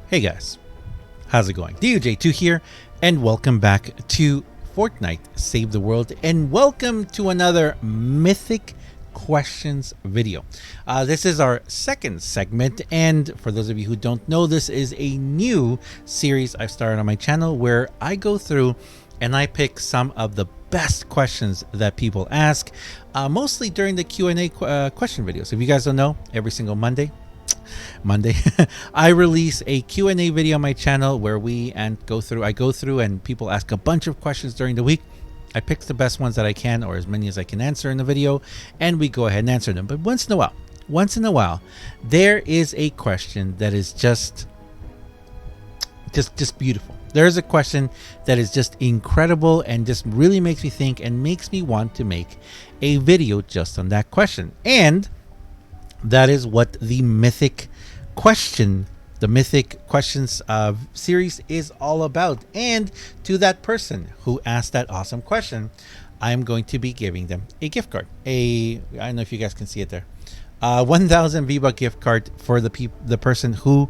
Hey guys, how's it going? DUJ2 here, and welcome back to Fortnite Save the World, and welcome to another Mythic Questions video. This is our second segment, and for those of you who don't know, this is a new series I've started on my channel where I go through and I pick some of the best questions that people ask, mostly during the Q&A question videos. If you guys don't know, every single Monday I release a Q&A video on my channel where I go through and people ask a bunch of questions during the week. I pick the best ones that I can, or as many as I can answer in the video, and we go ahead and answer them. But once in a while there is a question that is just beautiful. There's a question that is just incredible and just really makes me think and makes me want to make a video just on that question. And that is what the Mythic Questions series is all about. And to that person who asked that awesome question, I'm going to be giving them a gift card. I don't know if you guys can see it there. 1,000 V-Buck gift card for the person who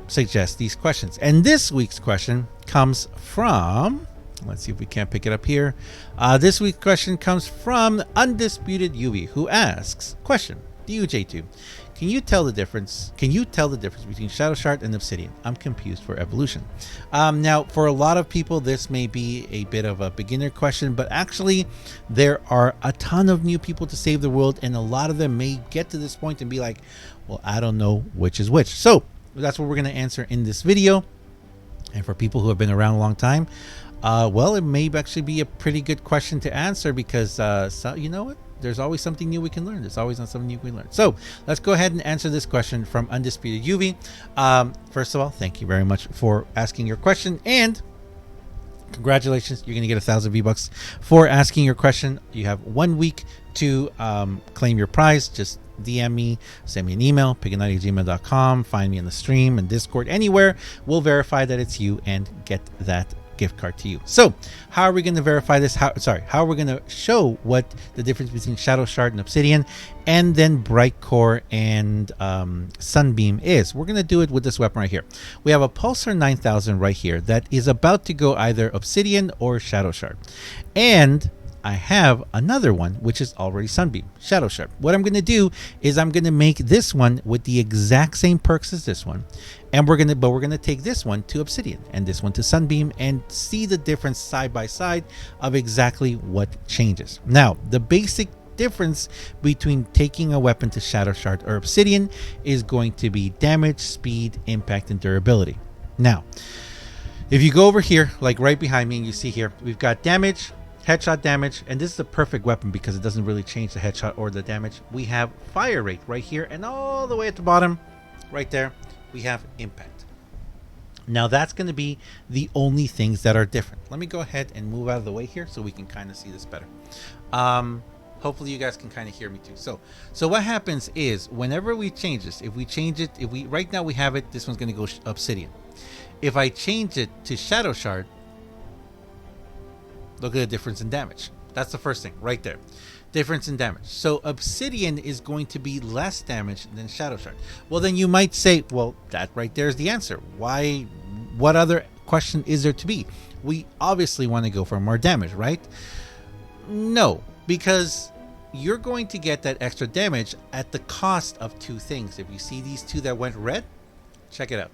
suggests these questions. And this week's question comes from, let's see if we can't pick it up here. This week's question comes from Undisputed UV, who asks, question, DUJ2, can you tell the difference between Shadowshard and Obsidian? I'm confused for evolution. Now, for a lot of people, this may be a bit of a beginner question, but actually there are a ton of new people to save the world, and a lot of them may get to this point and be like, well, I don't know which is which. So that's what we're going to answer in this video. And for people who have been around a long time, well, it may actually be a pretty good question to answer, because so, you know what? There's always something new we can learn. There's always something new we can learn. So let's go ahead and answer this question from Undisputed UV. First of all, thank you very much for asking your question, and congratulations, you're going to get 1,000 V-Bucks for asking your question. You have 1 week to claim your prize. Just DM me, send me an email, pigginatti@gmail.com, find me on the stream and Discord, anywhere. We'll verify that it's you and get that gift card to you. So how are we going to verify this? How are we going to show what the difference between Shadowshard and Obsidian, and then Bright Core and Sunbeam is? We're going to do it with this weapon right here. We have a Pulsar 9000 right here that is about to go either Obsidian or Shadowshard, and I have another one which is already Sunbeam, Shadowshard. What I'm going to do is I'm going to make this one with the exact same perks as this one, and we're going to take this one to Obsidian and this one to Sunbeam and see the difference side by side of exactly what changes. Now, the basic difference between taking a weapon to Shadowshard or Obsidian is going to be damage, speed, impact, and durability. Now, if you go over here, like right behind me, and you see here, we've got damage, headshot damage, and this is the perfect weapon because it doesn't really change the headshot or the damage. We have fire rate right here, and all the way at the bottom right there we have impact. Now that's going to be the only things that are different. Let me go ahead and move out of the way here so we can kind of see this better. Hopefully you guys can kind of hear me too. So what happens is, whenever we change this, right now we have it, this one's going to go Obsidian. If I change it to Shadowshard, look at the difference in damage. That's the first thing right there. Difference in damage. So Obsidian is going to be less damage than Shadowshard. Well, then you might say, well, that right there is the answer. Why? What other question is there to be? We obviously want to go for more damage, right? No, because you're going to get that extra damage at the cost of two things. If you see these two that went red, check it out.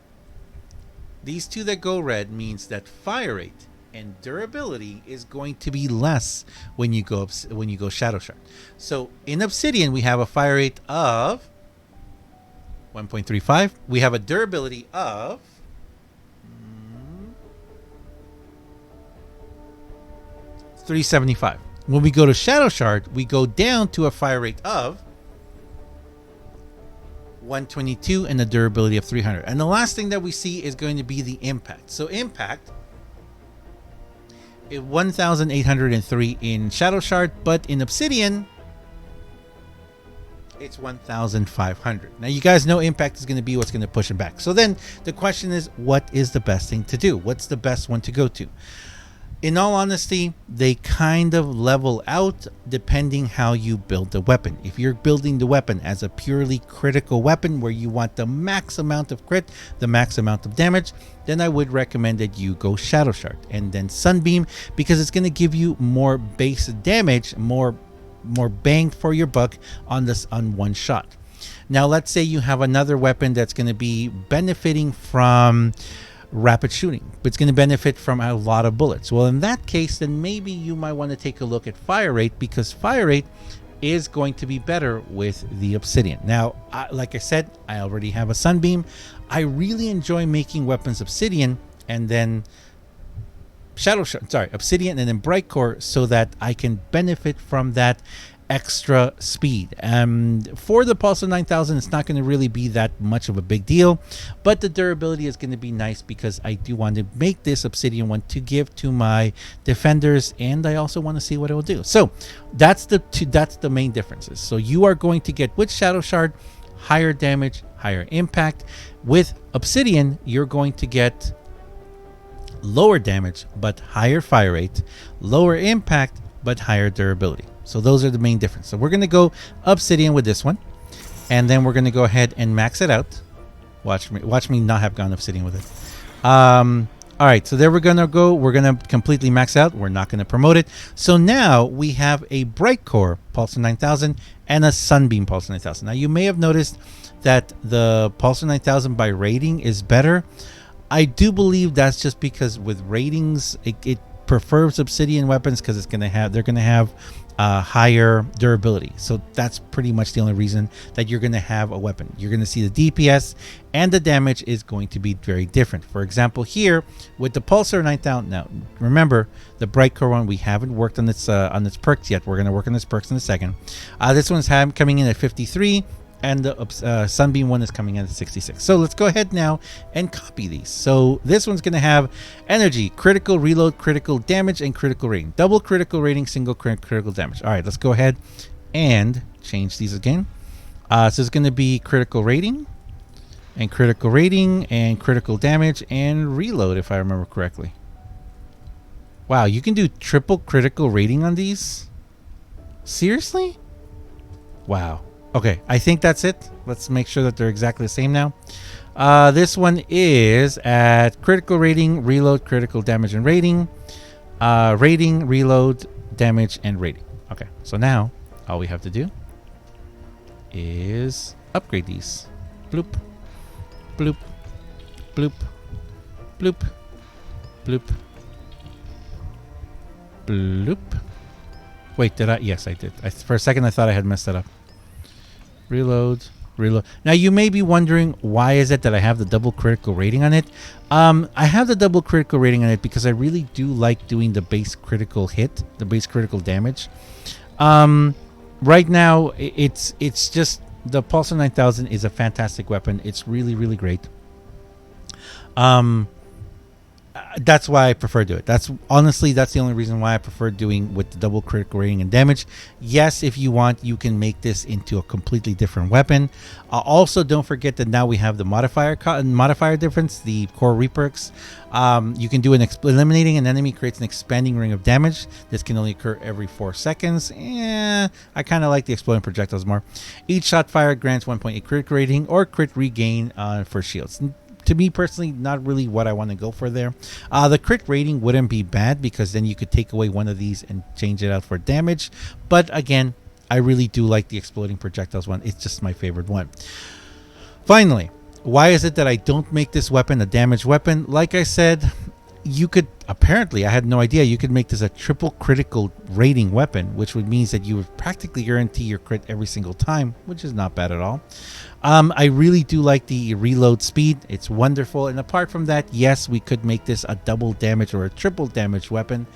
These two that go red means that fire rate and durability is going to be less when you go Shadowshard. So in Obsidian we have a fire rate of 1.35. We have a durability of 375. When we go to Shadowshard, we go down to a fire rate of 122 and a durability of 300. And the last thing that we see is going to be the impact. So impact, 1,803 in Shadowshard, but in Obsidian it's 1,500. Now you guys know impact is going to be what's going to push it back. So then the question is, what is the best thing to do? What's the best one to go to? In all honesty, they kind of level out depending how you build the weapon. If you're building the weapon as a purely critical weapon where you want the max amount of crit, the max amount of damage, then I would recommend that you go Shadowshard and then Sunbeam, because it's going to give you more base damage, more bang for your buck on one shot. Now let's say you have another weapon that's going to be benefiting from rapid shooting, but it's going to benefit from a lot of bullets. Well, in that case, then maybe you might want to take a look at fire rate, because fire rate is going to be better with the Obsidian. Now, like I said, I already have a Sunbeam. I really enjoy making weapons Obsidian and then Obsidian and then Bright Core, so that I can benefit from that extra speed. For the Pulsar 9000, it's not going to really be that much of a big deal, but the durability is going to be nice, because I do want to make this Obsidian one to give to my defenders, and I also want to see what it will do. So that's the main differences. So you are going to get with Shadowshard higher damage, higher impact. With Obsidian, you're going to get lower damage but higher fire rate, lower impact but higher durability. So those are the main differences. So we're going to go Obsidian with this one, and then we're going to go ahead and max it out. Watch me not have gone Obsidian with it. All right, so there we're going to go. We're going to completely max out. We're not going to promote it. So now we have a Bright Core Pulsar 9000 and a Sunbeam Pulsar 9000. Now you may have noticed that the Pulsar 9000 by rating is better. I do believe that's just because with ratings, it prefers Obsidian weapons, because they're going to have higher durability. So that's pretty much the only reason that you're going to have a weapon. You're going to see the DPS and the damage is going to be very different. For example, here with the Pulsar 9000, now remember the Bright Core one, we haven't worked on its perks yet. We're going to work on its perks in a second. This one's coming in at 53. And the Sunbeam one is coming in at 66. So let's go ahead now and copy these. So this one's going to have energy, critical reload, critical damage, and critical rating. Double critical rating, single critical damage. All right, let's go ahead and change these again. So it's going to be critical rating and critical damage and reload, if I remember correctly. Wow, you can do triple critical rating on these? Seriously? Wow. Okay, I think that's it. Let's make sure that they're exactly the same now. This one is at critical rating, reload, critical damage, and rating. Rating, reload, damage, and rating. Okay, so now all we have to do is upgrade these. Bloop, bloop, bloop, bloop, bloop, bloop. Wait, did I? Yes, I did. For a second, I thought I had messed that up. Reload. Now you may be wondering, why is it that I have the double critical rating on it? I have the double critical rating on it because I really do like doing the base critical hit, the base critical damage. Right now it's just the Pulsar 9000 is a fantastic weapon. It's really great. That's why I prefer to do it. That's the only reason why I prefer doing with the double critical rating and damage. Yes, if you want, you can make this into a completely different weapon. Also, don't forget that now we have the modifier difference, the core reperks. You can do eliminating an enemy creates an expanding ring of damage. This can only occur every 4 seconds. I kind of like the exploding projectiles more. Each shot fired grants 1.8 critical rating or crit regain for shields. To me personally, not really what I want to go for there. The crit rating wouldn't be bad, because then you could take away one of these and change it out for damage. But again, I really do like the exploding projectiles one. It's just my favorite one. Finally, why is it that I don't make this weapon a damage weapon? Like I said, you could, apparently, I had no idea, you could make this a triple critical rating weapon, which would mean that you would practically guarantee your crit every single time, which is not bad at all. I really do like the reload speed. It's wonderful. And apart from that, yes, we could make this a double damage or a triple damage weapon,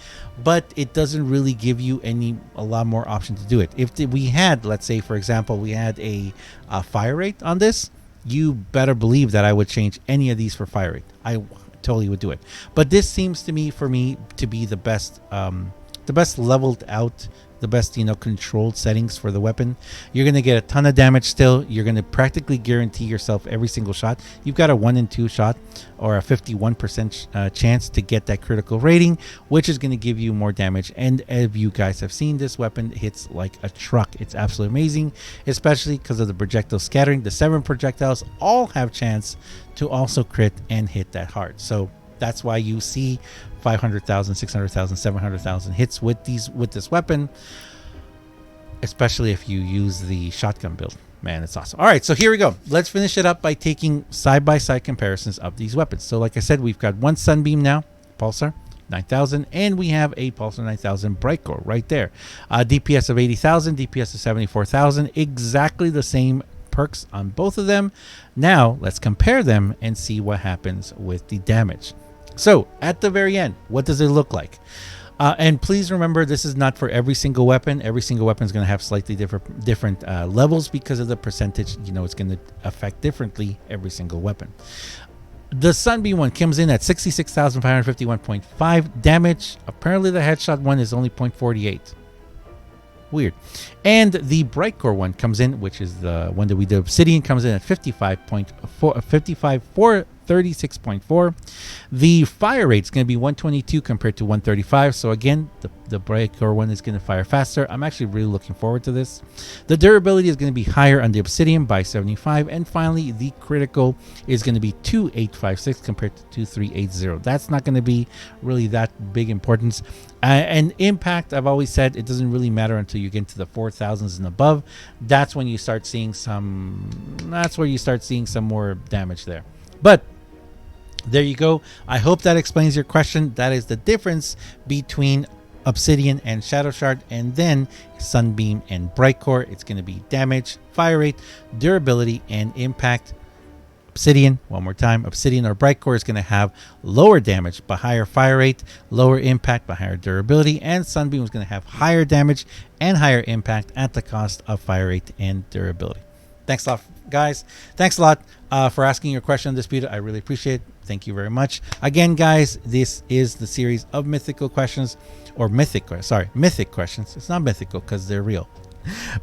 but it doesn't really give you a lot more options to do it. If we had, let's say, for example, we had a fire rate on this, you better believe that I would change any of these for fire rate. I totally would do it. But this seems to me, for me, to be the best the best leveled out, the best, controlled settings for the weapon. You're going to get a ton of damage still. You're going to practically guarantee yourself every single shot. You've got a 1 in 2 shot or a 51% chance to get that critical rating, which is going to give you more damage. And if you guys have seen, this weapon hits like a truck. It's absolutely amazing, especially because of the projectile scattering. The 7 projectiles all have chance to also crit and hit that hard. So that's why you see 500,000, 600,000, 700,000 hits with this weapon, especially if you use the shotgun build. Man, it's awesome. All right, so here we go. Let's finish it up by taking side-by-side comparisons of these weapons. So like I said, we've got one Sunbeam now, Pulsar, 9,000, and we have a Pulsar 9000 Brightcore right there. DPS of 80,000, DPS of 74,000, exactly the same perks on both of them. Now, let's compare them and see what happens with the damage. So at the very end, what does it look like? And please remember, this is not for every single weapon. Every single weapon is going to have slightly different levels because of the percentage. It's going to affect differently every single weapon. The Sunbeam one comes in at 66,551.5 damage. Apparently the headshot one is only 0.48. Weird. And the Brightcore one comes in, which is the one that we did, Obsidian, comes in at 36.4. The fire rate is going to be 122 compared to 135. So again, the Brightcore one is going to fire faster. I'm actually really looking forward to this. The durability is going to be higher on the Obsidian by 75. And finally, the critical is going to be 2856 compared to 2380. That's not going to be really that big importance. And impact, I've always said, it doesn't really matter until you get into the 4,000s and above. That's when you start seeing that's where you start seeing some more damage there. But there you go. I hope that explains your question. That is the difference between Obsidian and Shadowshard, and then Sunbeam and Brightcore. It's going to be damage, fire rate, durability, and impact. Obsidian, one more time, Obsidian or Brightcore is going to have lower damage but higher fire rate, lower impact but higher durability, and Sunbeam is going to have higher damage and higher impact at the cost of fire rate and durability. Thanks a lot, guys. Thanks a lot for asking your question on Disputed. I really appreciate it. Thank you very much. Again, guys, this is the series of mythical questions, or mythic questions. It's not mythical because they're real.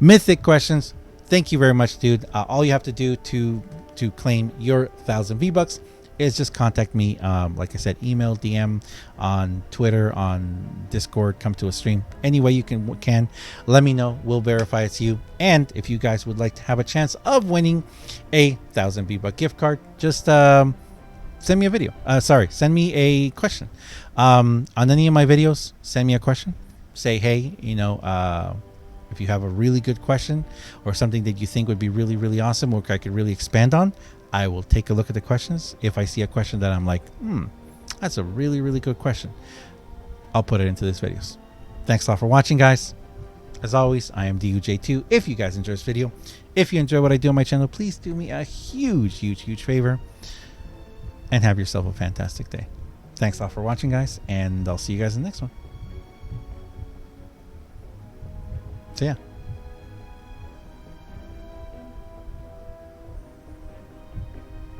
Mythic questions. Thank you very much, dude. All you have to do to claim your 1,000 V-Bucks is just contact me. Like I said, email, DM, on Twitter, on Discord, come to a stream. Any way you can let me know. We'll verify it's you. And if you guys would like to have a chance of winning a 1,000 V-Buck gift card, just send me a video. Send me a question. On any of my videos, send me a question. Say, hey, if you have a really good question or something that you think would be really, really awesome or I could really expand on, I will take a look at the questions. If I see a question that I'm like, that's a really, really good question, I'll put it into these videos. Thanks a lot for watching, guys. As always, I am DUJ2. If you guys enjoy this video, if you enjoy what I do on my channel, please do me a huge, huge, huge favor and have yourself a fantastic day. Thanks a lot for watching, guys, and I'll see you guys in the next one. So yeah.